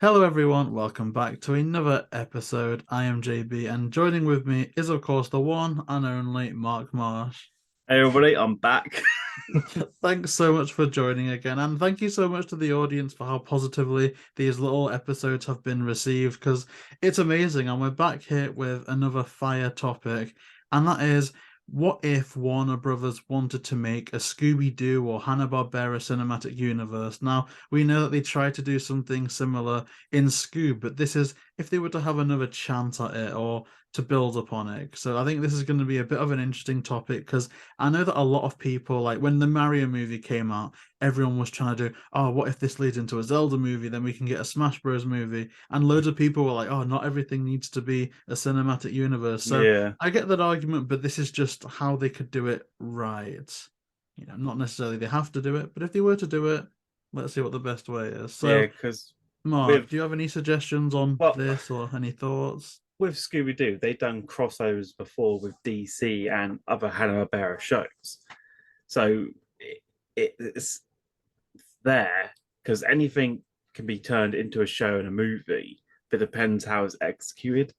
Hello, everyone. Welcome back to another episode. I am JB, and joining with me is, of course, the one and only Mark Marsh. Hey everybody, I'm back. Thanks so much for joining again, and thank you so much to the audience for how positively these little episodes have been received because it's amazing. And we're back here with another fire topic, and that is what if Warner Brothers wanted to make a Scooby Doo or Hanna Barbera cinematic universe? Now, we know that they tried to do something similar in Scoob, but this is if they were to have another chance at it or to build upon it. So I think this is going to be a bit of an interesting topic because I know that a lot of people, like when the Mario movie came out, everyone was trying to do, oh, what if this leads into a Zelda movie? Then we can get a Smash Bros. Movie. And loads of people were like, oh, not everything needs to be a cinematic universe. So Yeah, I get that argument, but this is just how they could do it right. Not necessarily they have to do it, but if they were to do it, let's see what the best way is. yeah, So, because Mark, with do you have any suggestions on well, this or any thoughts? with Scooby Doo, they've done crossovers before with DC and other Hanna Barbera shows, so it's there because anything can be turned into a show and a movie, but it depends how it's executed.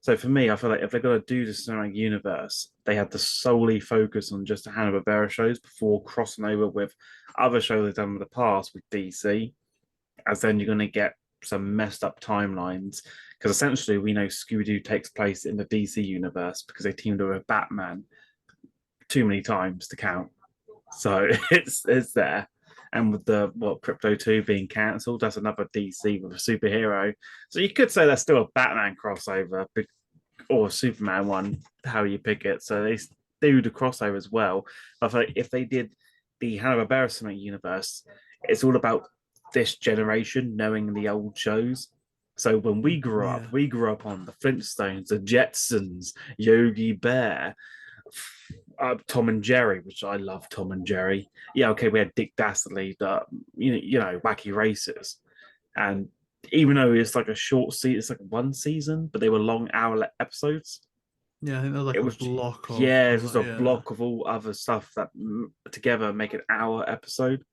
So for me, I feel like if they're gonna do the cinematic universe, they have to solely focus on just the Hanna Barbera shows before crossing over with other shows they've done in the past with DC, as then you're gonna get some messed up timelines because essentially we know Scooby Doo takes place in the DC universe because they teamed up with Batman too many times to count. So it's there. And with the Crypto 2 being cancelled, that's another DC with a superhero. So you could say that's still a Batman crossover or a Superman one, how you pick it. So they do the crossover as well. But if they did the Hanna-Barbera Cinematic Universe, it's all about this generation knowing the old shows. So when Yeah. we grew up on the Flintstones, the Jetsons, Yogi Bear, Tom and Jerry, which I love Tom and Jerry. Yeah, okay, we had Dick Dastardly, the wacky races, and even though it's like a short season, it's like one season, but they were long hour episodes. Yeah, I think there's It like a was block yeah, it's of just that. a Yeah. block of all other stuff that together make an hour episode.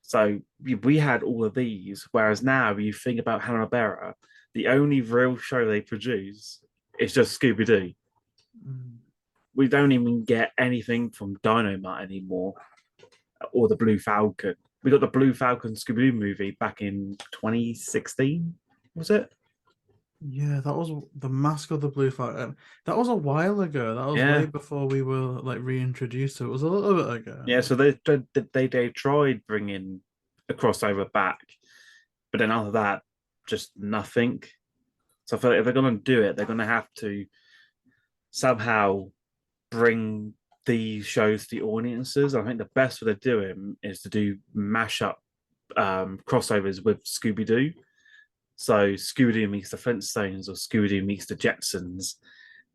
So we had all of these, whereas now you think about Hanna Barbera, the only real show they produce is just Scooby Doo. Mm. We don't even get anything from Dynamite anymore or the Blue Falcon. We got the Blue Falcon Scooby Doo movie back in 2016, was it? Yeah, that was the Mask of the Blue Falcon. That was a while ago. That was way Yeah, before we were like reintroduced to it. It was a little bit ago. yeah. So they tried bringing a crossover back, but then after that, just nothing. So I feel like if they're gonna do it, they're gonna have to somehow bring these shows to the audiences. I think the best way to do it is to do mashup crossovers with Scooby Doo. So Scooby Doo meets the Flintstones or Scooby Doo meets the Jetsons,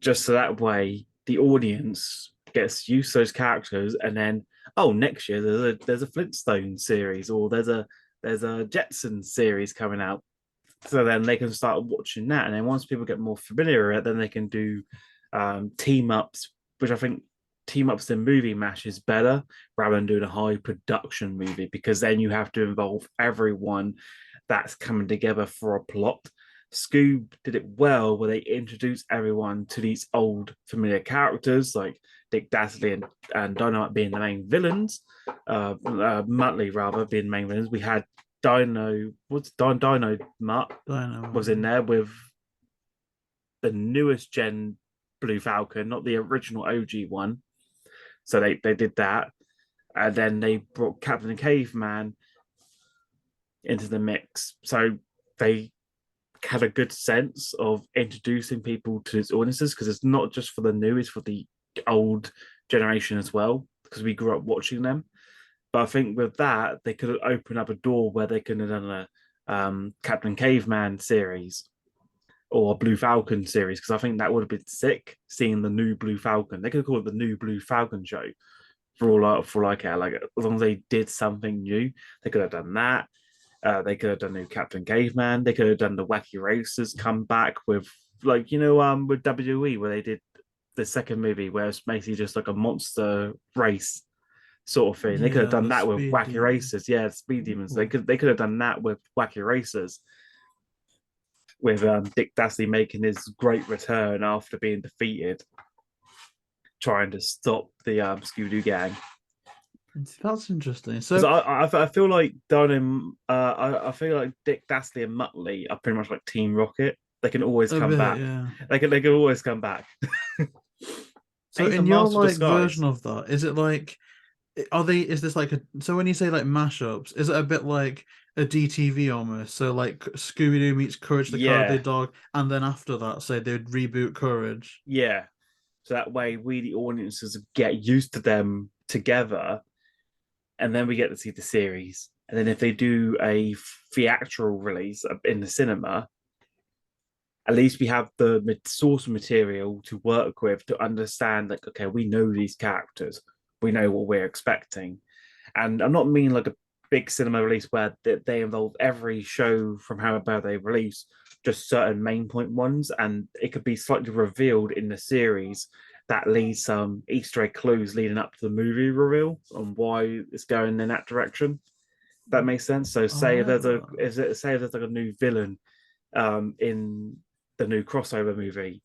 just so that way the audience gets used to those characters, and then next year there's a Flintstone series or there's a Jetson series coming out. So then they can start watching that, and then once people get more familiar with it, then they can do team ups, which I think team ups in movie mash is better rather than doing a high production movie because then you have to involve everyone that's coming together for a plot. Scoob did it well where they introduced everyone to these old familiar characters like Dick Dastardly and Dynamite being the main villains, Muttley rather being the main villains. We had Dino Mutt was in Dynamite. there with the newest gen Blue Falcon, not the original OG one. So they did that. And then they brought Captain Caveman into the mix. So they had a good sense of introducing people to its audiences because it's not just for the new, it's for the old generation as well, because we grew up watching them. But I think with that, they could have opened up a door where they could have done a Captain Caveman series or a Blue Falcon series because I think that would have been sick seeing the new Blue Falcon. They could call it the new Blue Falcon show for all I care. Like as long as they did something new, they could have done that. They could have done new Captain Caveman. They could have done the Wacky Racers come back with with WWE where they did the second movie where it's basically just like a monster race sort of thing. They could have Yeah, done the that with Speed Wacky Demon. Racers. Yeah, Speed Demons. Ooh. They could have done that with Wacky Racers. with Dick Dastardly making his great return after being defeated, trying to stop the Scooby Doo gang. That's interesting. Because So I feel like I feel like Dick Dastardly and Muttley are pretty much like Team Rocket. They can always a come bit, back. yeah. They can always come back. So And he's a in your master of like disguise. version of that, is it like are they is this like a so when you say like mashups, is it a bit like a DTV almost? So like Scooby Doo meets Courage the Cowardly Yeah, Dog, and then after that, say they'd reboot Courage. yeah. So that way we the audiences get used to them together, and then we get to see the series. And then if they do a theatrical release in the cinema, at least we have the source material to work with to understand, like, okay, we know these characters, we know what we're expecting. And I'm not mean like a big cinema release where they involve every show from Hanna Barbera they release, just certain main point ones, and it could be slightly revealed in the series that leaves some Easter egg clues leading up to the movie reveal on why it's going in that direction. That makes sense. So I say if like there's a that. is it say if there's like a new villain in the new crossover movie,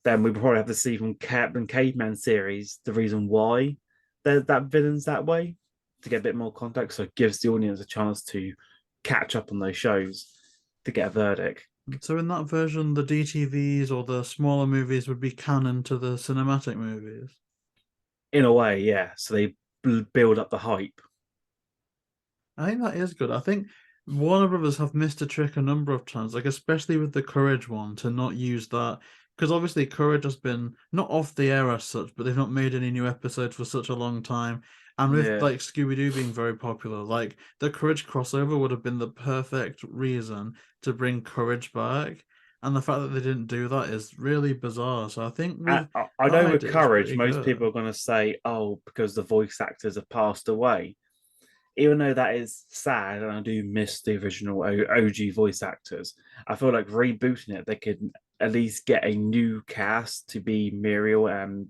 then we probably have to see from Captain Caveman series the reason why that villain's that way to get a bit more context. So it gives the audience a chance to catch up on those shows to get a verdict. So in that version, the DTVs or the smaller movies would be canon to the cinematic movies. In a way, yeah. So they build up the hype. I think that is good. I think Warner Brothers have missed a trick a number of times, like especially with the Courage one, to not use that because obviously Courage has been not off the air as such, but they've not made any new episodes for such a long time. And with Yeah. like Scooby Doo being very popular, like the Courage crossover would have been the perfect reason to bring Courage back. And the fact that they didn't do that is really bizarre. So I think with I that know with idea, it's Courage, pretty most people good. are going to say, oh, because the voice actors have passed away. Even though that is sad, and I do miss the original OG voice actors, I feel like rebooting it, they could at least get a new cast to be Muriel and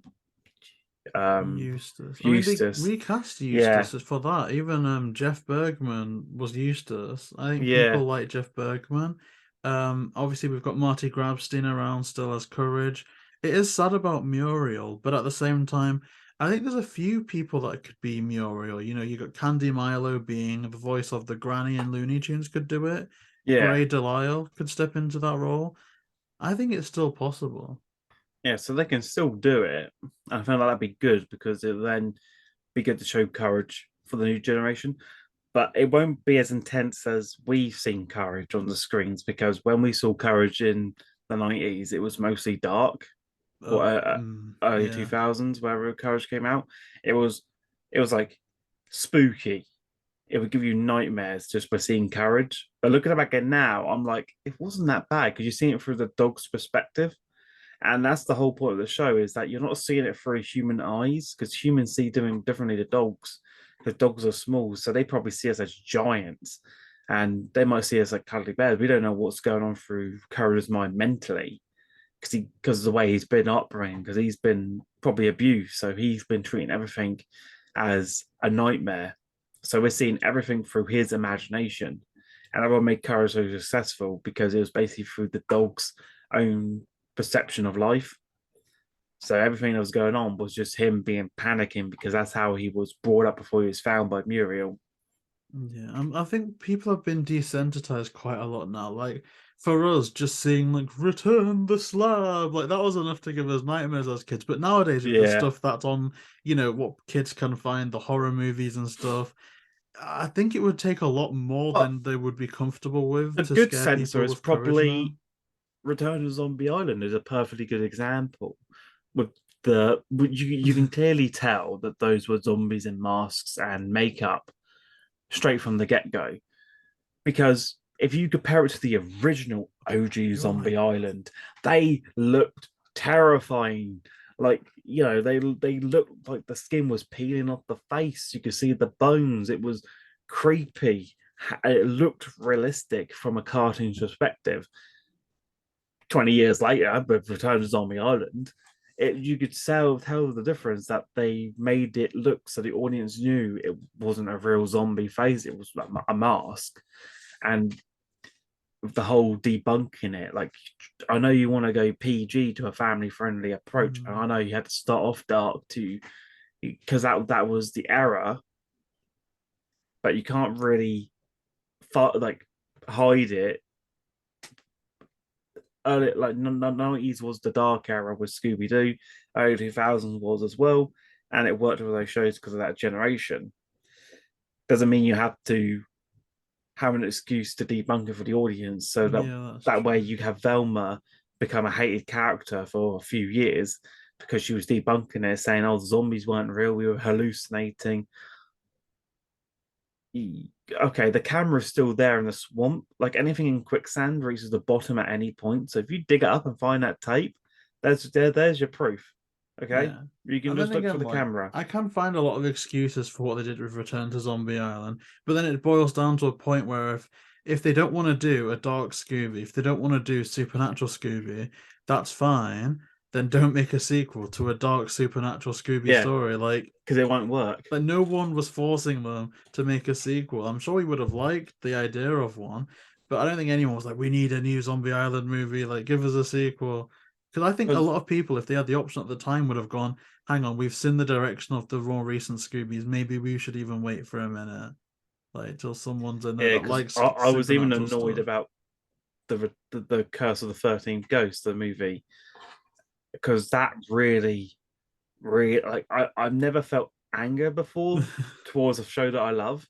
Eustace. I mean, they Eustace. recast Yeah, Eustace for that. Even Jeff Bergman was Eustace. I think yeah, people like Jeff Bergman. Obviously we've got Marty Grabstein around still as Courage. It is sad about Muriel, but at the same time, I think there's a few people that could be Muriel. You know, you got Candy Milo being the voice of the Granny in Looney Tunes could do it. yeah, Gray Delisle could step into that role. I think it's still possible. yeah. So they can still do it. I feel like that'd be good because it then be good to show courage for the new generation. But it won't be as intense as we've seen courage on the screens because when we saw courage in the 90s, it was mostly dark or early Yeah. 2000s, wherever courage came out. It was it was like spooky. It would give you nightmares just by seeing courage. But looking back at now, I'm like, it wasn't that bad because you're seeing it through the dog's perspective. And that's the whole point of the show is that you're not seeing it through human eyes because humans see doing differently to dogs. The dogs are small, so they probably see us as giants, and they might see us like cuddly bears. We don't know what's going on through Cora's mind mentally because of the way he's been upbringing, because he's been probably abused, so he's been treating everything as a nightmare. So we're seeing everything through his imagination, and that will make Kara so successful because it was basically through the dog's own perception of life. So everything that was going on was just him being panicking because that's how he was brought up before he was found by Muriel. Yeah, I think people have been desensitized quite a lot now. Like for us, just seeing like "Return the Slab," like that was enough to give us nightmares as kids. But nowadays, with the Yeah, stuff that's on, you know, what kids can find, the horror movies and stuff, I think it would take a lot more but than they would be comfortable with a to good scare censor people is with courage now. probably Return to Zombie Island is a perfectly good example. With you can clearly tell that those were zombies in masks and makeup straight from the get go. Because if you compare it to the original OG You're Zombie right. Island, they looked terrifying. Like, they looked like the skin was peeling off the face. You could see the bones. It was creepy. It looked realistic from a cartoon perspective. 20 years later, with Return to Zombie Island, you could tell the difference that they made it look so the audience knew it wasn't a real zombie face, it was a mask. And the whole debunking it. Like, I know you want to go PG to a family friendly approach, and I know you had to start off dark to because that was the era, but you can't really like hide it. Early like 90s was the dark era with Scooby Doo, early 2000s was as well, and it worked with those shows because of that generation. Doesn't mean you have to have an excuse to debunk it for the audience, so that way you have Velma become a hated character for a few years because she was debunking it, saying, "Oh, the zombies weren't real; we were hallucinating." Okay, the camera's still there in the swamp. Like anything in quicksand reaches the bottom at any point. So if you dig it up and find that tape, there's your proof. Okay, Yeah. you can And just then look for again, the like camera. I can find a lot of excuses for what they did with Return to Zombie Island, but then it boils down to a point where if they don't want to do a dark Scooby, if they don't want to do supernatural Scooby, that's fine. Then don't make a sequel to a dark supernatural Scooby Yeah, story. because it won't work. Like no one was forcing them to make a sequel. I'm sure we would have liked the idea of one, but I don't think anyone was like, "We need a new Zombie Island movie. Like, give us a sequel." Because I think a Because lot of people, if they had the option at the time, would have gone, "Hang on, we've seen the direction of the more recent Scoobies. Maybe we should even wait for a minute, like till someone's in there yeah, that because likes I was even supernatural annoyed stuff." about the Curse of the 13th Ghost, the movie, because that really like I've never felt anger before towards a show that I love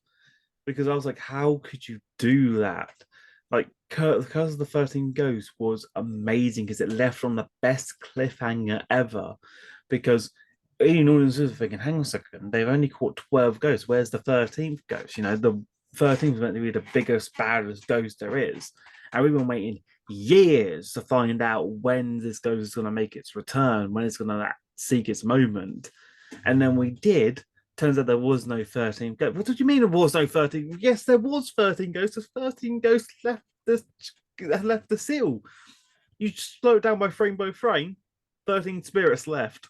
because I was like, how could you do that? Like, Curse of the 13 Ghosts was amazing because it left on the best cliffhanger ever. Because you know, was thinking, hang on a second, they've only caught 12 ghosts. Where's the 13th ghost? You know, the 13th is meant to be the biggest, baddest ghost there is. And we've been waiting years to find out when this ghost is going to make its return, when it's going to seek its moment. And then we did. Turns out there was no 13 ghosts. What did you mean there was no 13? Yes, there was 13 ghosts. The 13 ghosts left the seal. You slow it down by frame, 13 spirits left.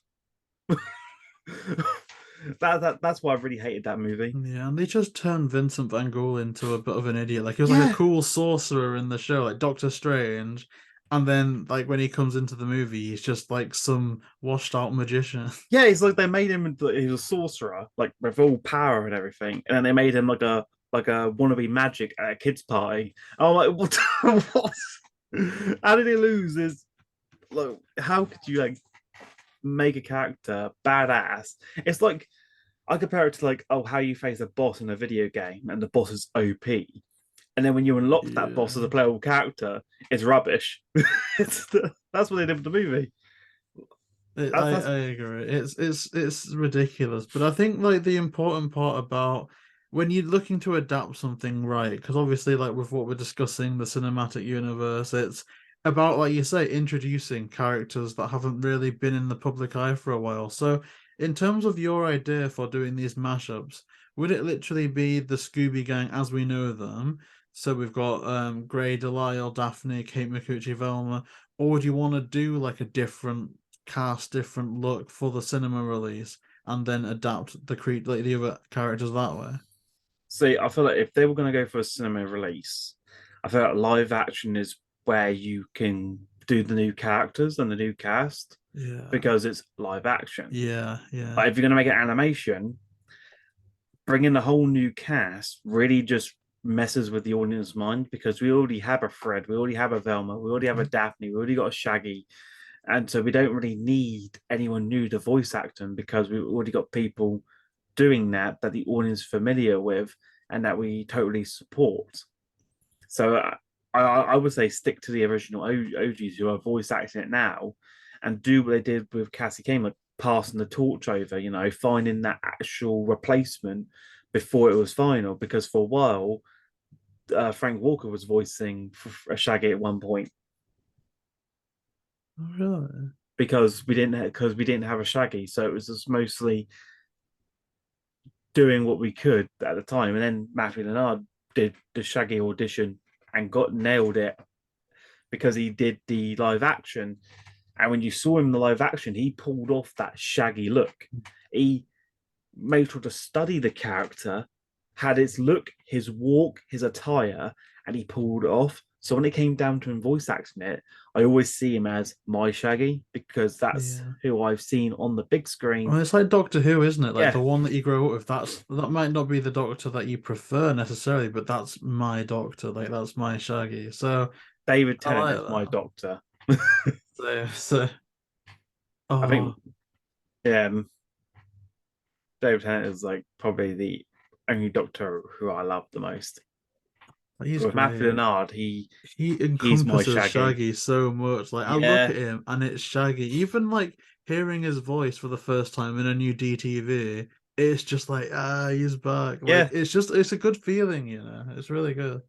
That's why I really hated that movie. Yeah, and they just turned Vincent Van Gogh into a bit of an idiot. Like he was like a Yeah, cool sorcerer in the show, like Doctor Strange, and then like when he comes into the movie, he's just like some washed out magician. yeah. It's like they made him he was a sorcerer, like with all power and everything, and then they made him like a wannabe magic at a kids' party. I'm like, what? What? How did he lose? Is like, how could you like make a character badass? It's like I compare it to like, oh, how you face a boss in a video game and the boss is OP. And then when you unlock that boss as Yeah. a playable character, it's rubbish. That's what they did with the movie. That's I agree. It's ridiculous, but I think like the important part about when you're looking to adapt something right, because obviously like with what we're discussing, the cinematic universe, it's about like you say, introducing characters that haven't really been in the public eye for a while. So in terms of your idea for doing these mashups, would it literally be the Scooby Gang as we know them? So we've got Gray, Delisle, Daphne, Kate McCucci, Velma, or do you want to do like a different cast, different look for the cinema release, and then adapt like the other characters that way? See, I feel like if they were going to go for a cinema release, I feel like live action is where you can do the new characters and the new cast Yeah, because it's live action. yeah, yeah, But if you're going to make it animation, bringing a whole new cast really just messes with the audience mind because we already have a Fred, we already have a Velma, we already have a Daphne, we already got a Shaggy, and so we don't really need anyone new to voice act them because we've already got people doing that the audience is familiar with and that we totally support. So I would say stick to the original OGs who are voice acting it now, and do what they did with Cassie Kane, like passing the torch over. You know, finding that actual replacement before it was final. Because for a while, Frank Walker was voicing a Shaggy at one point oh, really? because we didn't have a Shaggy, so it was just mostly doing what we could at the time. And then Matthew Leonard did the Shaggy audition and got nailed it because he did the live action. And when you saw him in the live action, he pulled off that Shaggy look. He made sure to study the character had its look, his walk, his attire, and he pulled it off. So when it came down to him voice acting it, I always see him as my Shaggy because that's Yeah. who I've seen on the big screen. Well, it's like Doctor Who, isn't it? Like Yeah, the one that you grow up with, that might not be the Doctor that you prefer necessarily, but that's my Doctor. Like that's my Shaggy. So David I Tennant like is my that. doctor. So I think oh, yeah, David Tennant is like probably the only doctor who I love the most. he's But with Matthew great. Leonard, He he's my encompasses Shaggy. Shaggy so much. Like I look Yeah, at him and it's Shaggy. Even like hearing his voice for the first time in a new DTV, it's just like he's back. Like yeah. it's a good feeling, you know. It's really good.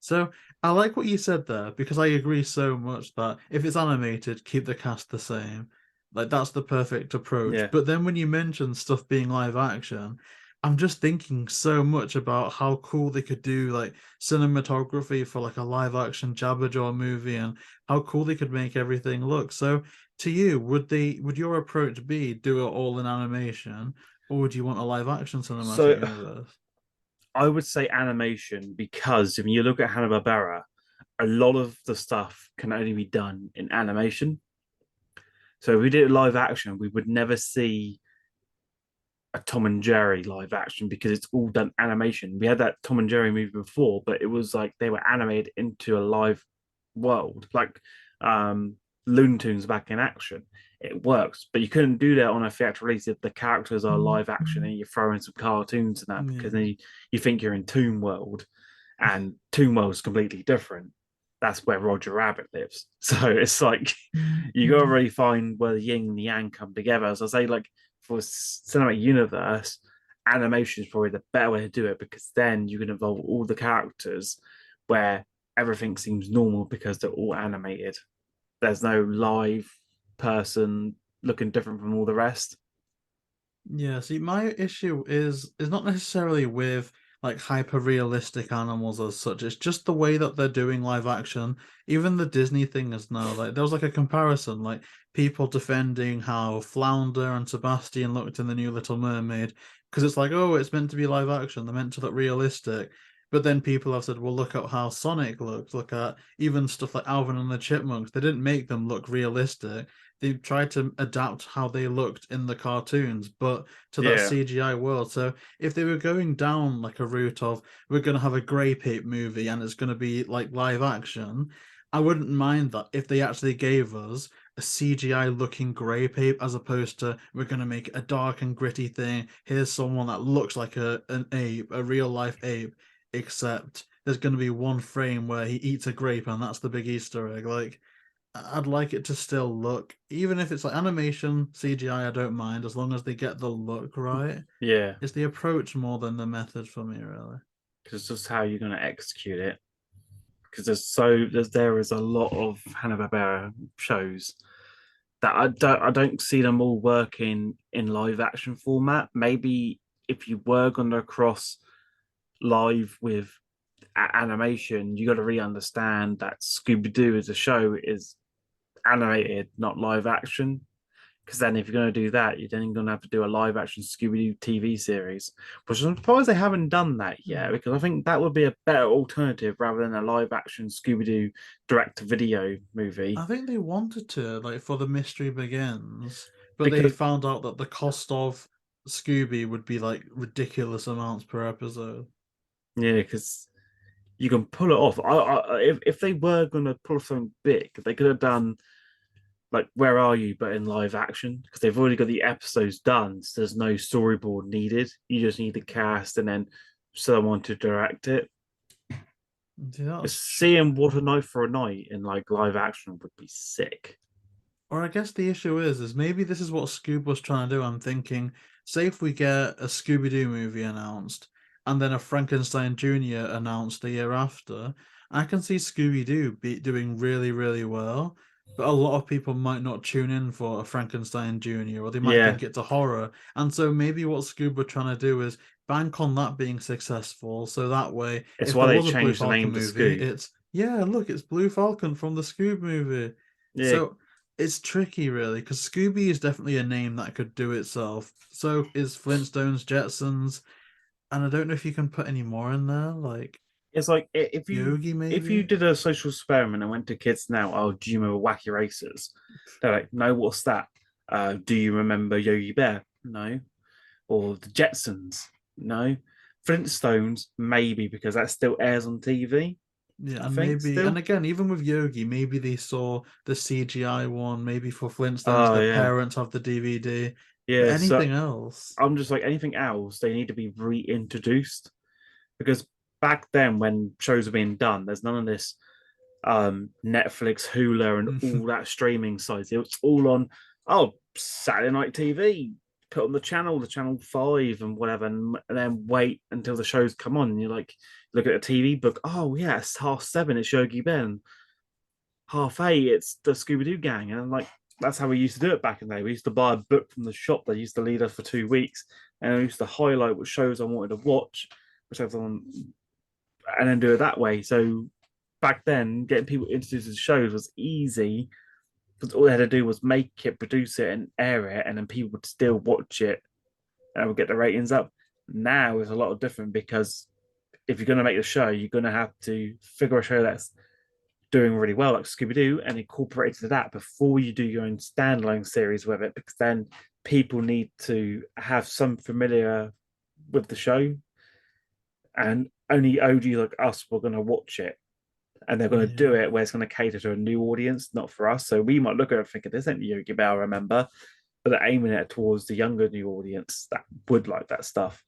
So I like what you said there because I agree so much that if it's animated, keep the cast the same. Like that's the perfect approach. Yeah. But then when you mention stuff being live action, I'm just thinking so much about how cool they could do like cinematography for like a live action Jabberjaw movie and how cool they could make everything look. So to you, would your approach be do it all in animation, or would you want a live action cinematic So universe? I would say animation because if you look at Hanna Barbera, a lot of the stuff can only be done in animation. So if we did live action, we would never see a Tom and Jerry live action because it's all done animation. We had that Tom and Jerry movie before, but it was like they were animated into a live world, like Looney Tunes back in action. It works, but you couldn't do that on a theatrical release if the characters are live action and you throw in some cartoons and that because then Yeah. you think you're in Toon World, and Toon World's completely different. That's where Roger Rabbit lives. So it's like you got to really find where the yin and the yang come together. So I say like for cinematic universe, animation is probably the better way to do it because then you can involve all the characters where everything seems normal because they're all animated. There's no live person looking different from all the rest. Yeah, see, my issue is not necessarily with like hyper realistic animals as such. It's just the way that they're doing live action. Even the Disney thing is now like there was like a comparison, like people defending how Flounder and Sebastian looked in the new Little Mermaid because it's like, oh, it's meant to be live action. They're meant to look realistic. But then people have said, well, look at how Sonic looks. Look at even stuff like Alvin and the Chipmunks. They didn't make them look realistic. They tried to adapt how they looked in the cartoons, but to that Yeah, CGI world. So if they were going down like a route of we're going to have a Grey Ape movie and it's going to be like live action, I wouldn't mind that if they actually gave us a CGI looking Grey Ape as opposed to we're going to make a dark and gritty thing. Here's someone that looks like an ape, a real life ape, except there's going to be one frame where he eats a grape and that's the big Easter egg. Like I'd like it to still look, even if it's like animation, CGI, I don't mind as long as they get the look right. yeah, It's the approach more than the method for me, really. because it's just how you're going to execute it. Because there is a lot of Hanna Barbera shows that I don't see them all working in live action format. Maybe if you were going to cross live with animation, you got to really understand that Scooby Doo as a show is animated, not live action. Because then, if you're going to do that, you're then going to have to do a live action Scooby Doo TV series, which I'm surprised they haven't done that yet. Hmm. Because I think that would be a better alternative rather than a live action Scooby Doo direct to video movie. I think they wanted to, like, for The Mystery Begins, but they Because found out that the cost of Scooby would be like ridiculous amounts per episode. yeah, because you can pull it off. If they were going to pull something big, they could have done like Where Are You, but in live action because they've already got the episodes done. So there's no storyboard needed. You just need the cast and then someone to direct it. See, that's Seeing What a Night for a Night in like live action would be sick. Or I guess the issue is maybe this is what Scoob was trying to do. I'm thinking, say if we get a Scooby Doo movie announced and then a Frankenstein Jr. announced the year after, I can see Scooby Doo be doing really, really well. But a lot of people might not tune in for a Frankenstein Jr. or they might Yeah, think it's a horror. And so maybe what Scoob were trying to do is bank on that being successful. So that way, it's if why there they was a Blue changed the Falcon name to movie, Scoob. it's yeah, look, it's Blue Falcon from the Scoob movie. Yeah, So it's tricky, really, because Scooby is definitely a name that could do itself. So is Flintstones, Jetsons. And I don't know if you can put any more in there, like It's like Yogi, if you maybe. did a social experiment and went to kids now, oh, do you remember Wacky Racers? They're like, no, what's that? Do you remember Yogi Bear? No. Or the Jetsons? No. Flintstones, maybe because that still airs on TV. Yeah, I and think maybe, and still. again, even with Yogi, maybe they saw the CGI one. Maybe for Flintstones, Oh the yeah, parents have the DVD. But yeah. So anything else? I'm just like anything else, they need to be reintroduced because back then when shows were being done, there's none of this Netflix, Hulu, and all that streaming sites. It was all on Saturday night TV. Put on the channel 5 and whatever, and then wait until the shows come on. And you're like, look at the TV book. Oh yeah, it's 7:30. It's Yogi Ben. 8:30. It's the Scooby Doo Gang, and I'm like, that's how we used to do it back in the day. We used to buy a book from the shop that used to lead us for 2 weeks, and I used to highlight what shows I wanted to watch, which I was on, and then do it that way. So back then, getting people introduced to shows was easy because all they had to do was make it, produce it, and air it, and then people would still watch it and would get the ratings up. Now it's a lot different because if you're going to make the show, you're going to have to figure a show that's doing really well, like Scooby Doo, and incorporate into that before you do your own standalone series with it, because then people need to have some familiar with the show, and only OG like us were going to watch it, and they're going to do Yeah, it where it's going to cater to a new audience, not for us. So we might look at it thinking this ain't Yogi Bear, remember, but they're aiming it towards the younger new audience that would like that stuff.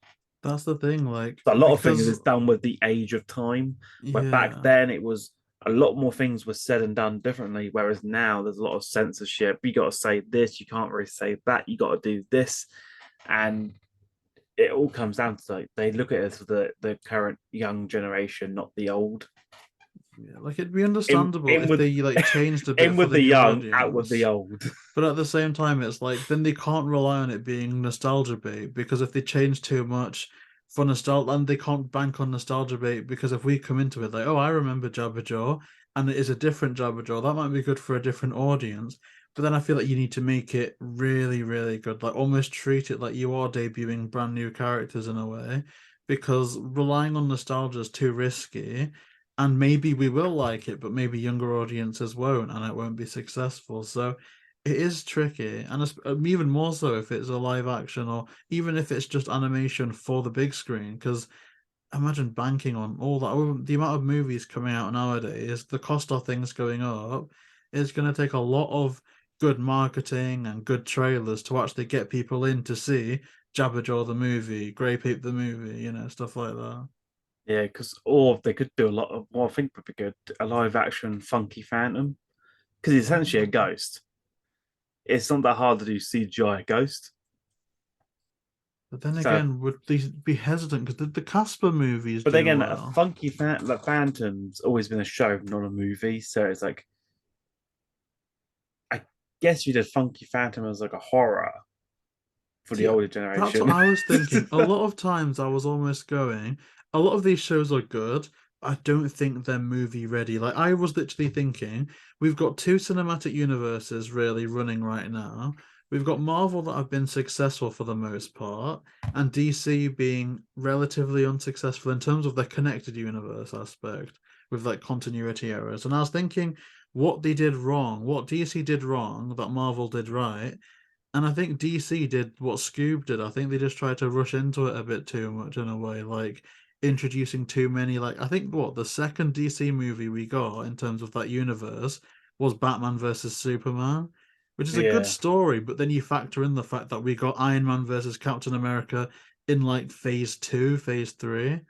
that's the thing. Like, So a lot of things because is done with the age of time, where back yeah, then it was a lot more things were said and done differently, whereas now there's a lot of censorship. You got to say this, you can't really say that, you got to do this, and it all comes down to like they look at it as the current young generation, not the old. yeah, like it'd be understandable In if with they like changed a bit in for with the the new young, out with the audience. old. But at the same time, it's like then they can't rely on it being nostalgia bait because if they change too much for nostalgia, and they can't bank on nostalgia bait because if we come into it like, oh, I remember Jabba Jaw, and it is a different Jabba Jaw, that might be good for a different audience. But then I feel like you need to make it really, really good, like almost treat it like you are debuting brand new characters in a way, because relying on nostalgia is too risky. And maybe we will like it, but maybe younger audiences won't, and it won't be successful. So it is tricky, and even more so if it's a live action or even if it's just animation for the big screen. Because imagine banking on all that, the amount of movies coming out nowadays, the cost of things going up, it's going to take a lot of good marketing and good trailers to actually get people in to see Jabberjaw the movie, Grey Peep the movie, stuff like that. Yeah, because or they could do a lot of what I think would be good, a live action Funky Phantom, because he's essentially a Oh. ghost. It's not that hard to do CGI ghost. But then So, again, would they be hesitant because did the Casper movies but do again, a well? like Phantom's always been a show, not a movie. So it's like I guess you did Funky Phantom as like a horror for the See, older that's what generation. I was thinking. A lot of times I was almost going, a lot of these shows are good. I don't think they're movie ready. Like I was literally thinking, we've got two cinematic universes really running right now. We've got Marvel that have been successful for the most part, and DC being relatively unsuccessful in terms of their connected universe aspect with like continuity errors. And I was thinking what they did wrong, what DC did wrong that Marvel did right, and I think DC did what Scoob did. I think they just tried to rush into it a bit too much in a way, like introducing too many. Like I think what the second DC movie we got in terms of that universe was Batman versus Superman, which is a good Yeah, story. But then you factor in the fact that we got Iron Man versus Captain America in like phase two, phase three.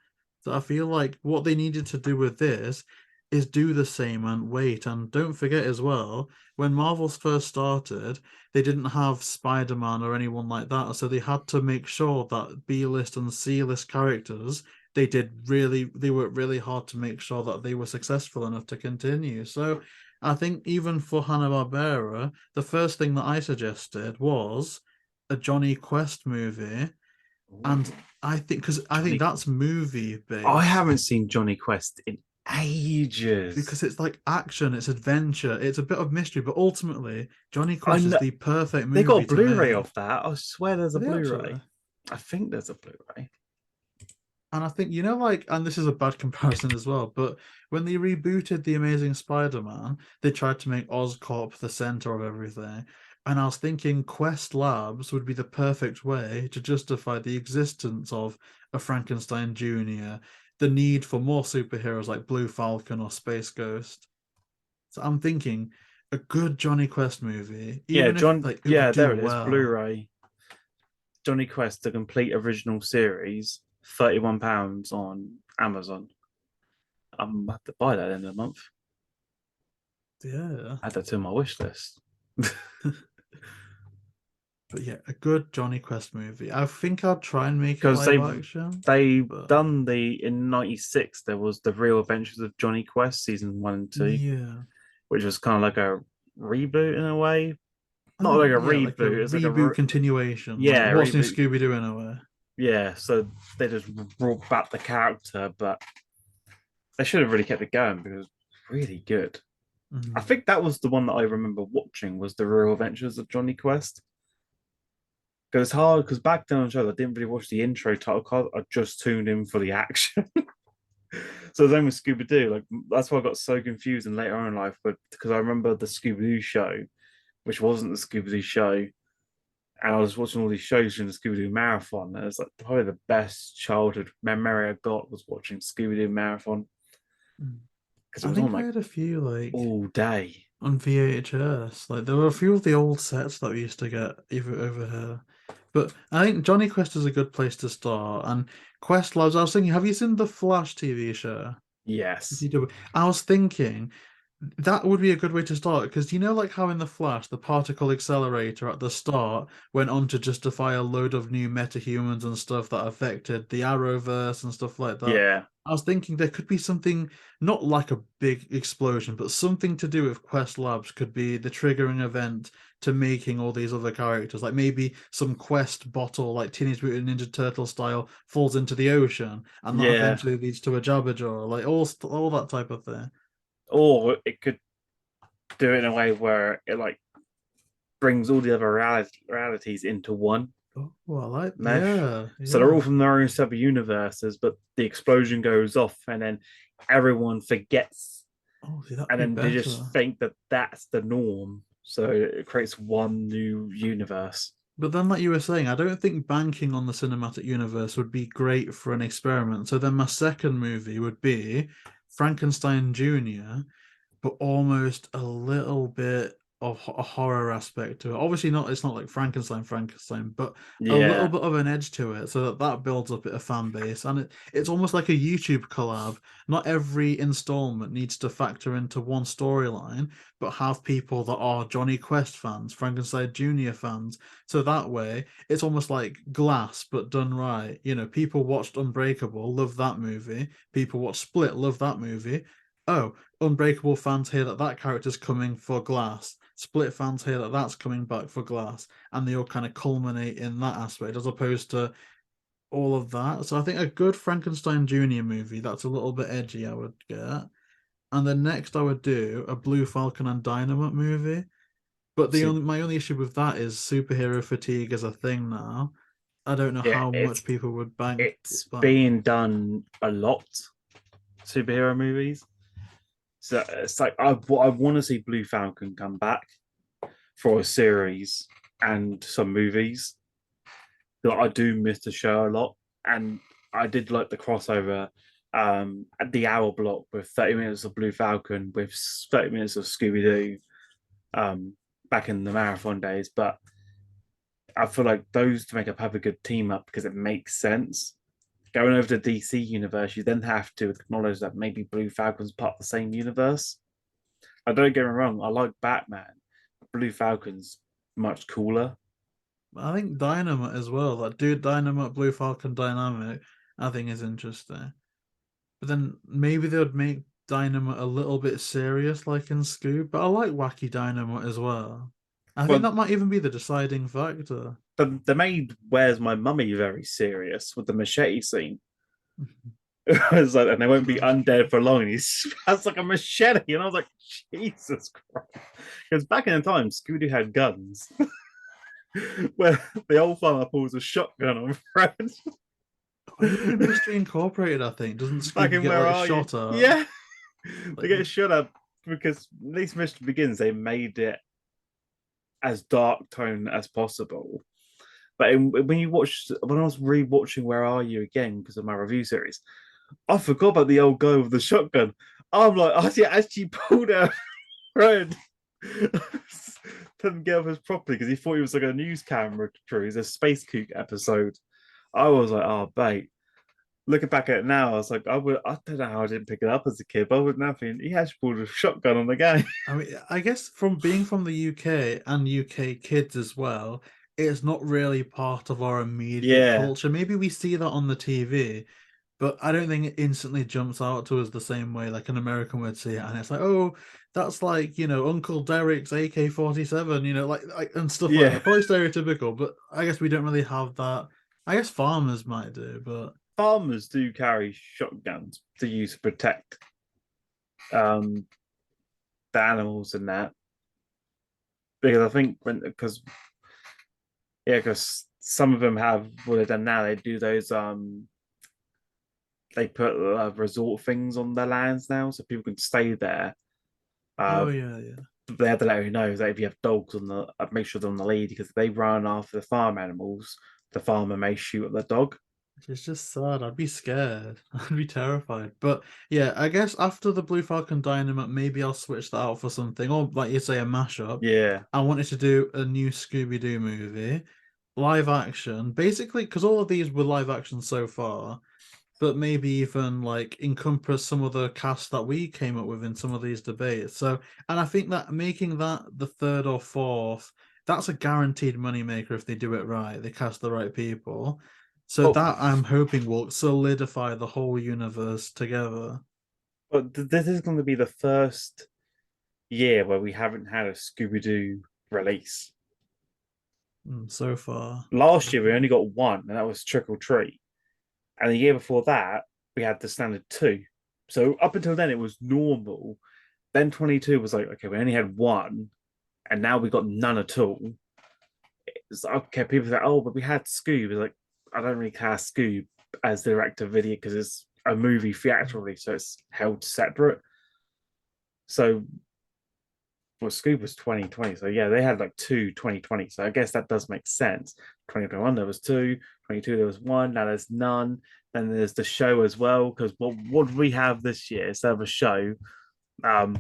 So I feel like what they needed to do with this is do the same and wait. And don't forget as well, when Marvel's first started they didn't have Spider-Man or anyone like that, so they had to make sure that B-list and C-list characters they worked really hard to make sure that they were successful enough to continue. So I think even for Hanna-Barbera, the first thing that I suggested was a Johnny Quest movie, and ooh, I think Johnny. that's movie I based haven't seen Johnny Quest in ages. because it's like action, it's adventure, it's a bit of mystery, but ultimately Johnny I Quest is know the perfect they got movie a to Blu-ray make. of that. I swear there's a Are they actually? Blu-ray. I think there's a Blu-ray. And I think, like, and this is a bad comparison as well, but when they rebooted The Amazing Spider-Man, they tried to make Oscorp the center of everything. And I was thinking Quest Labs would be the perfect way to justify the existence of a Frankenstein Jr., the need for more superheroes like Blue Falcon or Space Ghost. So I'm thinking a good Johnny Quest movie, Yeah, even if John. like it would Yeah, do there it is. well. Blu-ray. Johnny Quest, the complete original series, £31 on Amazon. I'm have to buy that in a month. Yeah. Add that to my wish list. But yeah, a good Johnny Quest movie. I think I'll try and make it Because live action. they But done the in '96. There was the Real Adventures of Johnny Quest season 1 and 2, yeah. which was kind of like a reboot in a way. I Not like think a yeah, like a reboot. It's like a reboot continuation. Like yeah what's new reboot. Scooby Doo in a way. Yeah, so they just brought back the character, but they should have really kept it going because it was really good. I Mhm. think that was the one that I remember watching was the Real Adventures of Johnny Quest. Because it's hard because back then on the show I didn't really watch the intro title card. I just tuned in for the action. So the same with Scooby Doo. Like that's why I got so confused in later on in life, but because I remember the Scooby Doo show, which wasn't the Scooby Doo show, and I was watching all these shows during the Scooby Doo marathon. And it's like probably the best childhood memory I got was watching Scooby Doo marathon Mm. because it I was on think I like had a few like all day. on VHS. Like there were a few of the old sets that we used to get even over here. But I think Johnny Quest is a good place to start. And Quest Labs, I was thinking, have you seen the Flash TV show? Yes. CW. I was thinking that would be a good way to start because like how in the Flash, the particle accelerator at the start went on to justify a load of new metahumans and stuff that affected the Arrowverse and stuff like that. Yeah. I was thinking there could be something, not like a big explosion, but something to do with Quest Labs could be the triggering event to making all these other characters. Like maybe some Quest bottle, like Teenage Mutant Ninja Turtle style, falls into the ocean, and that Yeah. eventually leads to a Jabberjaw, like all that type of thing. Or it could do it in a way where it like brings all the other realities into one Oh, well, I like, mesh. yeah, So they're all yeah. from their own separate universes, but the explosion goes off, and then everyone forgets, Oh, see, that'd and be then they just better. think that that's the norm. So it creates one new universe. But then, like you were saying, I don't think banking on the cinematic universe would be great for an experiment. So then my second movie would be Frankenstein Jr., but almost a little bit of a horror aspect to it. Obviously, not it's not like Frankenstein, but a little Yeah, bit of an edge to it, so that builds up a fan base, and it's almost like a YouTube collab. Not every installment needs to factor into one storyline, but have people that are Johnny Quest fans, Frankenstein Jr. fans, so that way it's almost like Glass but done right. People watched Unbreakable, love that movie. People watched Split, love that movie. Oh, Unbreakable fans hear that that character's coming for Glass. Split fans hear that that's coming back for Glass, and they all kind of culminate in that aspect as opposed to all of that. So I think a good Frankenstein Jr. movie that's a little bit edgy, I would get. And then next I would do a Blue Falcon and Dynamite movie. But the see, only my only issue with that is superhero fatigue is a thing now. I don't know yeah, how much people would bank it's that. being done a lot. Superhero movies. So it's like I want to see Blue Falcon come back for a series and some movies. But I do miss the show a lot, and I did like the crossover at the hour block with 30 minutes of Blue Falcon with 30 minutes of Scooby Doo back in the marathon days. But I feel like those to make up have a good team up because it makes sense. Going over to DC universe, you then have to acknowledge that maybe Blue Falcon's part of the same universe. I don't get me wrong, I like Batman. Blue Falcon's much cooler. I think Dynamite as well. Like, dude, Dynamite, Blue Falcon dynamic, I think is interesting. But then maybe they would make Dynamite a little bit serious, like in Scoob. But I like wacky Dynamite as well. I think Well, that might even be the deciding factor. the maid wears my mummy very serious with the machete scene. It's like, and they won't be That's undead true. for long. And he has like a machete, and I was like, Jesus Christ! Because back in the time, Scooby had guns, where the old farmer pulls a shotgun on Fred. Even in Mystery Incorporated, I think, doesn't Like Scooby in get Where like Are You? shot at? Yeah, they Like, get shut up because at least Mystery Begins, they made it as dark tone as possible. But when I was rewatching Where Are You again because of my review series, I forgot about the old guy with the shotgun. I'm like, I actually pulled out Ryan. Couldn't get off his property because he thought he was like a news camera crew. It's a Space Kook episode. I was like, oh, bait. Looking back at it now, I was like, I don't know how I didn't pick it up as a kid, but I would not think he actually pulled a shotgun on the guy. I mean, I guess from being from the UK and UK kids as well, it's not really part of our immediate Yeah, culture. Maybe we see that on the TV, but I don't think it instantly jumps out to us the same way like an American would see it. And it's like, oh, that's like, Uncle Derek's AK-47, like and stuff like yeah. that. Probably stereotypical, but I guess we don't really have that. I guess farmers might do, but Farmers do carry shotguns to use to protect um the animals and that because I think because some of them have what they've done now. They do those they put resort things on their lands now, so people can stay there. oh Uh, yeah, yeah. they have to let you know that if you have dogs on make sure they're on the lead because if they run after the farm animals, the farmer may shoot at the dog. It's just sad. I'd be scared. I'd be terrified. But yeah, I guess after the Blue Falcon Dynamite, maybe I'll switch that out for something, or like you say, a mashup. Yeah. I wanted to do a new Scooby Doo movie, live action, basically, because all of these were live action so far, but maybe even like encompass some of the cast that we came up with in some of these debates. So, and I think that making that the third or fourth, that's a guaranteed moneymaker if they do it right. They cast the right people. So Oh, that I'm hoping will solidify the whole universe together. but this is going to be the first year where we haven't had a Scooby Doo release. So far. Last year we only got one, and that was Trick or Treat. And the year before that, we had the standard two. So up until then, it was normal. Then 22 was like, okay, we only had one, and now we got none at all. It's okay. People say, oh, but we had Scoob. It's like, I don't really cast Scoob as direct to video because it's a movie theatrically, so it's held separate. So, well, Scoob was 2020. So, yeah, they had like two 2020. So, I guess that does make sense. 2021, there was two. 22, there was one. Now there's none. Then there's the show as well. Because what do we have this year instead of a show? Um,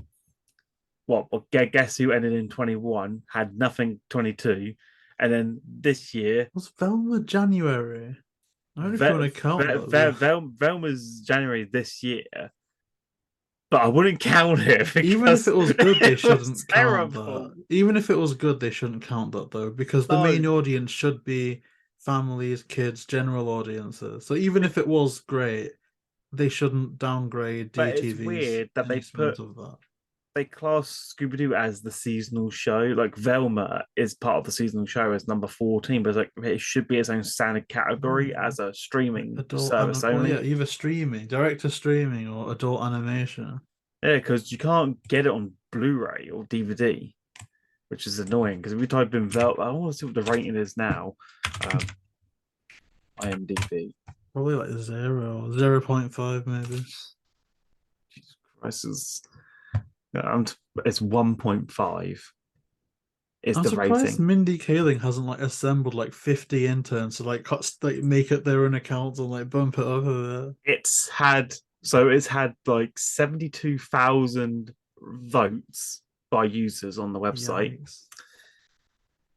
guess who ended in 21, had nothing 22. And then this year, Was Velma January? I don't know if you want Ve- to count that though. Velma's January this year, but I wouldn't count it Even if because it was good, they it was shouldn't count that. terrible. Even if it was good, they shouldn't count that though, because the No, main audience should be families, kids, general audiences. So even if it was great, they shouldn't downgrade but it's DTV's weird that enactment of that. they class Scooby Doo as the seasonal show. Like Velma is part of the seasonal show as number 14, but it's like it should be its own standard category Hmm. as a streaming Adult service well, yeah, only. either streaming, direct to streaming, or adult animation. Yeah, because you can't get it on Blu-ray or DVD, which is annoying. Because if we type in Velma, I want to see what the rating is now. Um, IMDb. Probably like 0.5 maybe. Jesus Christ, it's 1.5 is I'm the surprised rating. Mindy Kaling hasn't like assembled like 50 interns to like make it their own accounts and like bump it over It's had like 72,000 votes by users on the there. website.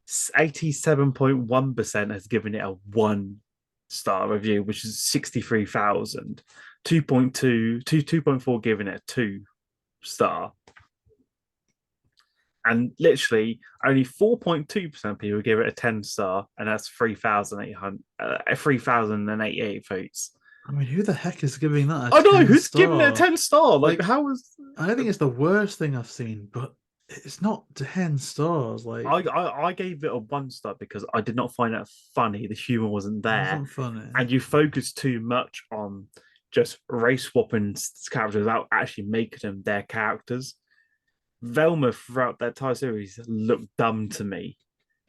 Yikes. 87.1% has given it a 1 star review, which is 63,000. 2.4 giving it a 2 star. And literally only 4.2% of people give it a 10 star, and that's 3,088 votes. I mean, who the heck is giving that a Oh no, 10 who's giving it a star? 10 star? Like, Like, how is I don't think it's the worst thing I've seen, but it's not 10 stars. Like, I gave it a 1 star because I did not find it funny. The humor wasn't it there, wasn't funny. and you focus too much on just race swapping characters without actually making them their characters. Velma throughout that entire series looked dumb to me.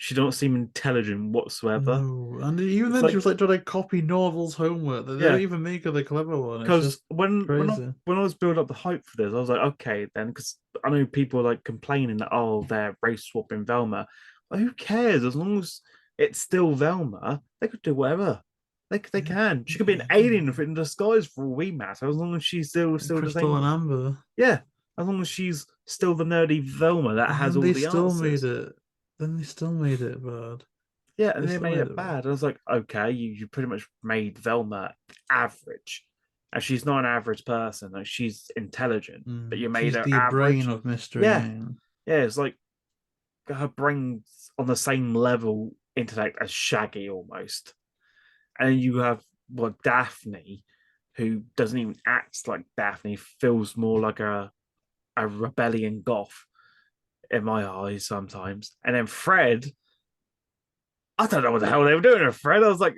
She don't seem intelligent whatsoever. No, and even It's then she like, was like trying to copy Norval's homework. They don't yeah, even make her the clever one. It's because just when crazy. when I was building up the hype for this, I was like, okay, then, because I know people like complaining that, oh, they're race swapping Velma. Well, who cares? As long as it's still Velma, they could do whatever. They Yeah, can. She could be an alien yeah. in disguise for all we matter, as long as she's still the Crystal same. and Amber. Yeah, as long as she's still the nerdy Velma that And has then all they the still made answers. it. Then they still made it bad. Yeah, and They they still made made it it bad. bad. I was like, okay, you pretty much made Velma average. And she's not an average person. Like, she's intelligent, but you made She's her the brain average. of mystery. Yeah, Yeah. yeah. It's like her brain's on the same level intellect as Shaggy almost. And you have Daphne, who doesn't even act like Daphne, feels more like a rebellion goth in my eyes sometimes. And then Fred, I don't know what the hell they were doing with Fred. I was like,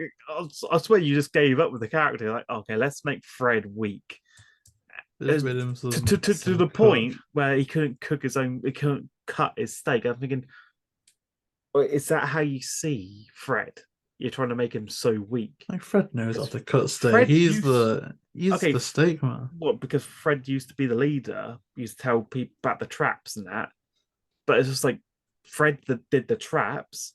I swear you just gave up with the character. Like, okay, let's make Fred weak. Just made him To some the cook. point where he couldn't cook his own, he couldn't cut his steak. I'm thinking, is that how you see Fred? You're trying to make him so weak. Like Fred knows how Because to cut steak. Fred He's used, the okay, steak man. what? Because Fred used to be the leader, he used to tell people about the traps and that. But it's just like Fred that did the traps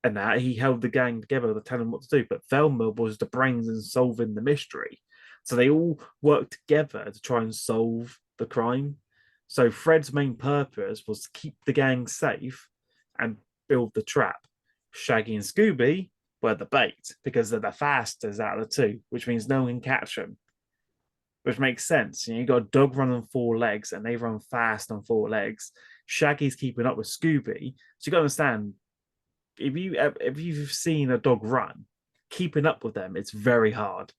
and that he held the gang together to tell them what to do. But Velma was the brains in solving the mystery. So they all worked together to try and solve the crime. So Fred's main purpose was to keep the gang safe and build the trap. Shaggy and Scooby were the bait because they're the fastest out of the two, which means no one can catch them, which makes sense. You got a dog running on four legs and they run fast on four legs. Shaggy's keeping up with Scooby. So you got to understand, if you've seen a dog run, keeping up with them, it's very hard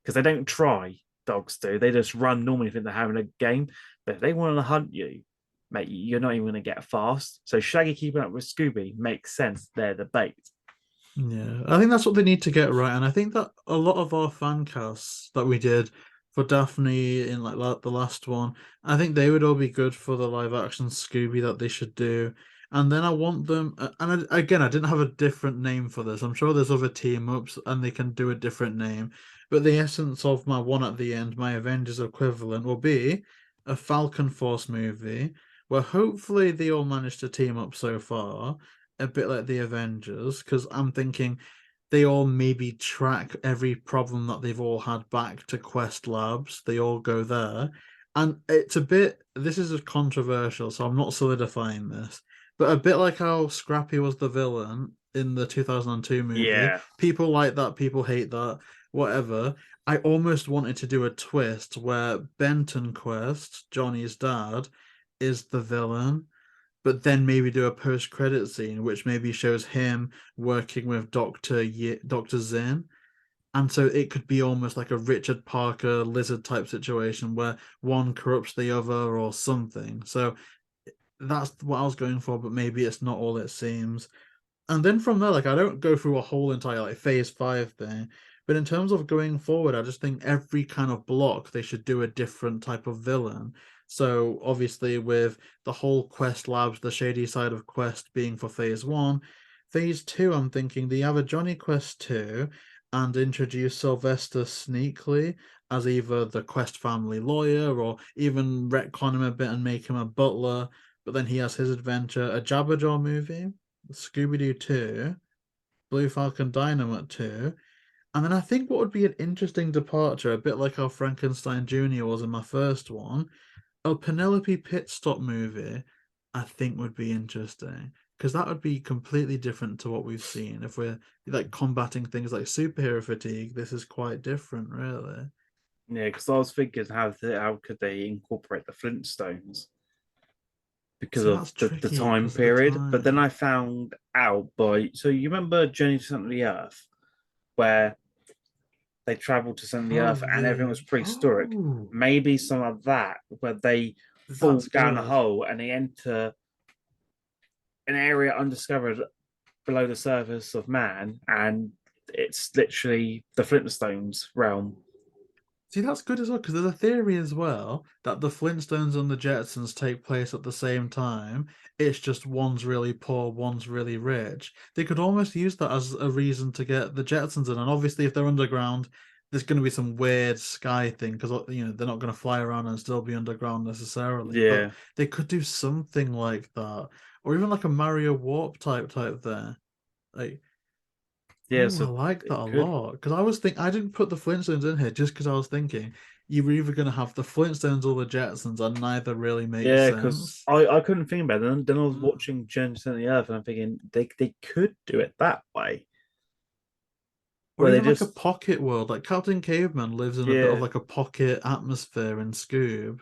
because they don't try. Dogs do. They just run normally, think they're having a game. But if they want to hunt you, mate, you're not even going to get fast. So Shaggy keeping up with Scooby makes sense. They're the bait. Yeah, I think that's what they need to get right, and I think that a lot of our fan casts that we did for Daphne in like the last one, I think they would all be good for the live action Scooby that they should do. And then I want them, and again, I didn't have a different name for this. I'm sure there's other team ups and they can do a different name, but the essence of my one at the end, my Avengers equivalent, will be a Falcon Force movie where hopefully they all managed to team up so far a bit like the Avengers, because I'm thinking they all maybe track every problem that they've all had back to Quest Labs. They all go there. And it's a bit, this is controversial, so I'm not solidifying this, but a bit like how Scrappy was the villain in the 2002 movie. Yeah. People like that, people hate that, whatever. I almost wanted to do a twist where Benton Quest, Johnny's dad, is the villain, but then maybe do a post-credit scene which maybe shows him working with Doctor Zin, and so it could be almost like a Richard Parker lizard type situation where one corrupts the other or something. So that's what I was going for, but maybe it's not all it seems. And then from there, like I don't go through a whole entire like phase 5 thing, but in terms of going forward, I just think every kind of block they should do a different type of villain. So obviously with the whole Quest Labs, the shady side of Quest being for phase 1, phase 2, I'm thinking they have a Johnny Quest 2 and introduce Sylvester Sneakley as either the Quest family lawyer or even retcon him a bit and make him a butler, but then he has his adventure, a Jabberjaw movie, Scooby Doo 2, Blue Falcon Dynamite 2, and then I think what would be an interesting departure, a bit like how Frankenstein Jr. was in my first one, a Penelope Pit Stop movie, I think would be interesting. Because that would be completely different to what we've seen. If we're like combating things like superhero fatigue, this is quite different, really. Yeah, because I was thinking how could they incorporate the Flintstones because See, of that's the tricky time because of the period. But then time. I found out by, so you remember Journey to Center of the Earth, where they traveled to Center of the Earth Have and everything they? was prehistoric. Oh, Maybe some of that where they fall that's down a good. hole and they enter an area undiscovered below the surface of man, and it's literally the Flintstones realm. See, that's good as well because there's a theory as well that the Flintstones and the Jetsons take place at the same time. It's just one's really poor, one's really rich. They could almost use that as a reason to get the Jetsons in. And obviously, if they're underground, there's going to be some weird sky thing because they're not going to fly around and still be underground necessarily. But Yeah, they could do something like that, or even like a Mario Warp type there. Like, yeah. oh, I So like that it a could. lot because I didn't put the Flintstones in here just because I was thinking you were either going to have the Flintstones or the Jetsons, and neither really makes Yeah, because sense. I couldn't think about it. Then I was Mm. watching Journey to the Earth, and I'm thinking they could do it that way, Or where they even like a just pocket world, like Captain Caveman lives in a bit of yeah like a pocket atmosphere in Scoob.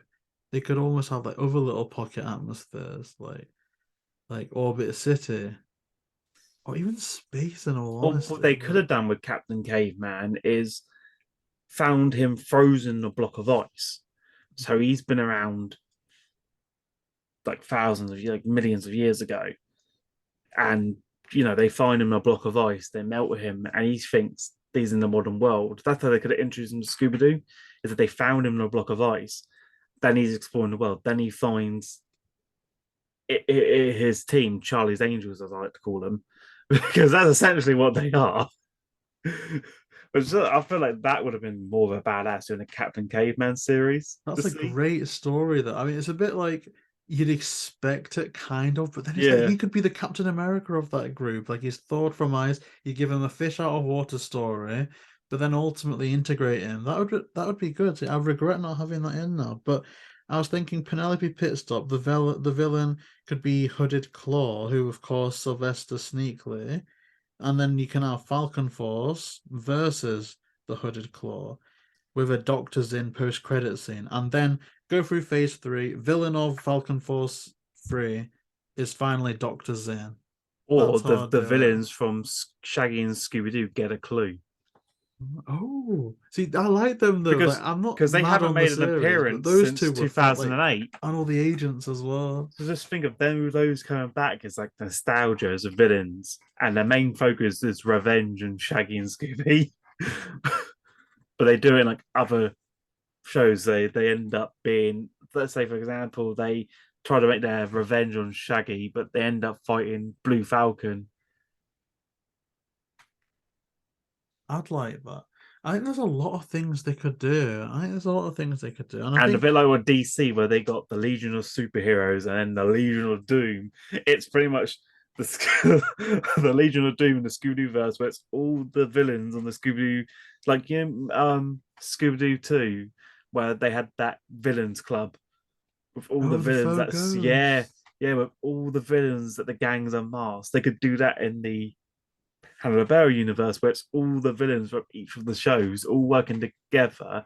They could almost have like other little pocket atmospheres, like Orbit City, or even space. In all or what they honesty, could like have done with Captain Caveman is found him frozen in a block of ice. So he's been around like thousands of like millions of years ago, and they find him in a block of ice, they melt him, and he thinks he's in the modern world. That's how they could have introduced him to Scooby Doo, is that they found him in a block of ice. Then he's exploring the world. Then he finds his team, Charlie's Angels, as I like to call them, because that's essentially what they are. But I feel like that would have been more of a badass in a Captain Caveman series to that's a see. great story, though. I mean, it's a bit like you'd expect it, kind of, but then it's like Yeah. he could be the Captain America of that group. Like he's thawed from ice. You give him a fish out of water story, but then ultimately integrate him. That would be good. See, I regret not having that in now. But I was thinking Penelope Pitstop, the villain could be Hooded Claw, who of course Sylvester Sneakley, and then you can have Falcon Force versus the Hooded Claw with a Doctor's in post credit scene, and then go through phase three. Villain of Falcon Force 3 is finally Doctor's in. Or That's the how I the do it. villains from Shaggy and Scooby Doo get a clue. Oh, see, I like them though. Like, because I'm not because they mad haven't on the made an series, but appearance those two since were fun. Like, 2008. and all the agents as well. So just think of them those coming back as like nostalgia as villains, and their main focus is revenge and Shaggy and Scooby. But they do it in like other shows. They end up being, let's say for example, they try to make their revenge on Shaggy, but they end up fighting Blue Falcon. I'd like that. I think there's a lot of things they could do. I think there's a lot of things they could do, and I And a think bit like what DC, where they got the Legion of Superheroes and then the Legion of Doom, it's pretty much the Legion of Doom in the Scooby Verse, where it's all the villains on the Scooby, like Scooby Doo 2, where they had that villains club with all the oh, the villains. faux That's yeah, ghosts. yeah, with all the villains that the gangs unmasked. They could do that in the Hanna Barbera universe, where it's all the villains from each of the shows all working together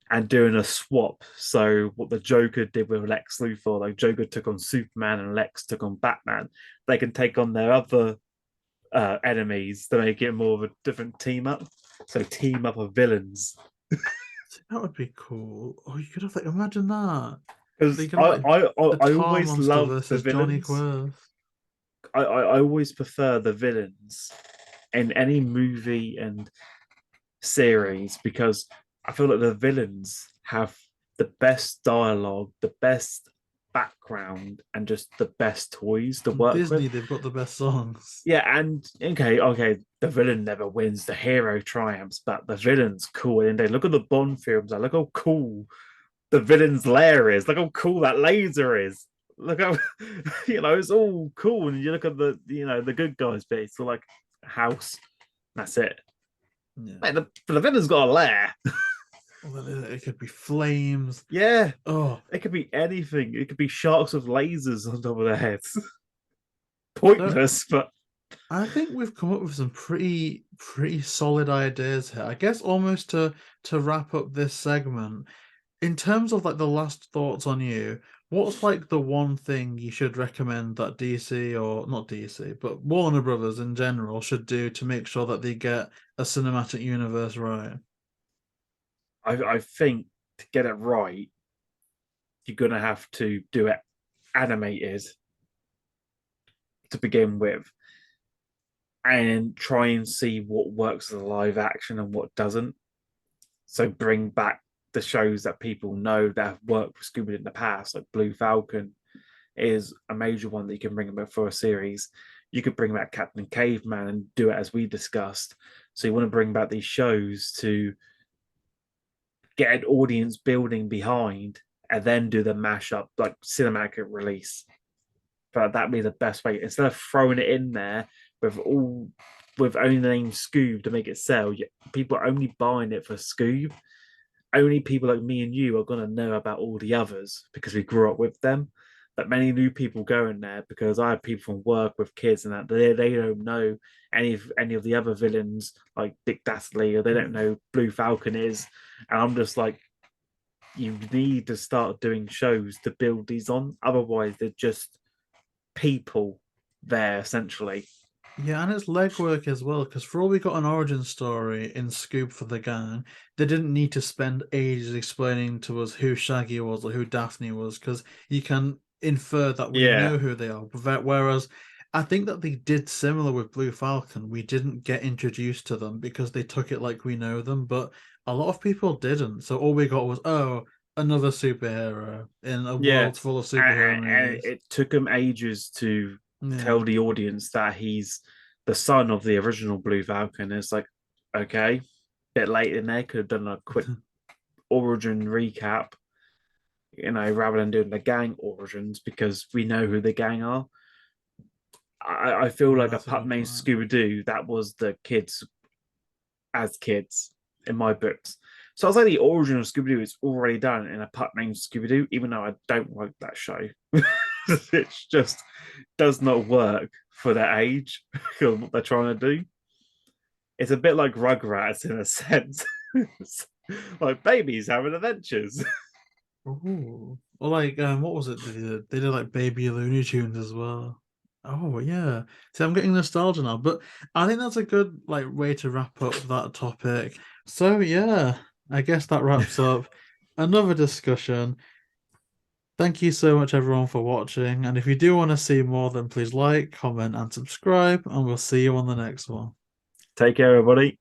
and doing a swap. So what the Joker did with Lex Luthor, like Joker took on Superman and Lex took on Batman. They can take on their other enemies to make it more of a different team up. So team up of villains. That would be cool. Oh, you could have like imagine that. They Because could have like a I tar always monster love the versus Johnny villains. Quest. I always prefer the villains in any movie and series because I feel like the villains have the best dialogue, the best background, and just the best toys to work with. Disney, they've got the best songs. Yeah, and okay, the villain never wins, the hero triumphs, but the villain's cool. And they look at the Bond films, I look how cool the villain's lair is, look how cool that laser is. Look how it's all cool. And you look at the good guys bit, it's all like a house. That's it. Yeah. Man, the villain's got a lair. Well, then it could be flames. Yeah, Oh, it could be anything. It could be sharks with lasers on top of their heads. so Pointless, but I think we've come up with some pretty solid ideas here. I guess almost to wrap up this segment, in terms of like the last thoughts on you, what's like the one thing you should recommend that DC or not DC, but Warner Brothers in general should do to make sure that they get a cinematic universe right? I think to get it right, you're gonna have to do it animated to begin with, and try and see what works as a live action and what doesn't. So bring back the shows that people know that have worked with Scooby in the past, like Blue Falcon is a major one that you can bring back for a series. You could bring back Captain Caveman and do it as we discussed. So you want to bring back these shows to get an audience building behind and then do the mashup, like cinematic release. But that'd be the best way. Instead of throwing it in there with only the name Scoob to make it sell, people are only buying it for Scoob. Only people like me and you are gonna know about all the others because we grew up with them. But many new people go in there because I have people from work with kids and that they don't know any of the other villains like Dick Dastardly, or they don't know Blue Falcon is. And I'm just like, you need to start doing shows to build these on. Otherwise, they're just people there essentially. Yeah, and it's legwork as well, because for all we got an origin story in Scoob for the gang, they didn't need to spend ages explaining to us who Shaggy was or who Daphne was, because you can infer that we Yeah, know who they are. Whereas I think that they did similar with Blue Falcon. We didn't get introduced to them because they took it like we know them, but a lot of people didn't. So all we got was, oh, another superhero in a yeah. world full of superhero And movies. it took him ages to Yeah. tell the audience that he's the son of the original Blue Falcon. It's like, okay, bit late in there, could have done a quick origin recap, rather than doing the gang origins because we know who the gang are. I feel Yeah, like a that's a pup good named point. Scooby Doo, that was the kids as kids in my books. So I was like, the origin of Scooby Doo is already done in a pup named Scooby Doo, even though I don't like that show. It just does not work for their age because what they're trying to do. It's a bit like Rugrats in a sense. Like babies having adventures. Oh, or like what was it they did? They did like Baby Looney Tunes as well. Oh yeah. See, I'm getting nostalgia now, but I think that's a good like way to wrap up that topic. So yeah, I guess that wraps up another discussion. Thank you so much everyone for watching, and if you do want to see more, then please like, comment, and subscribe, and we'll see you on the next one. Take care, everybody.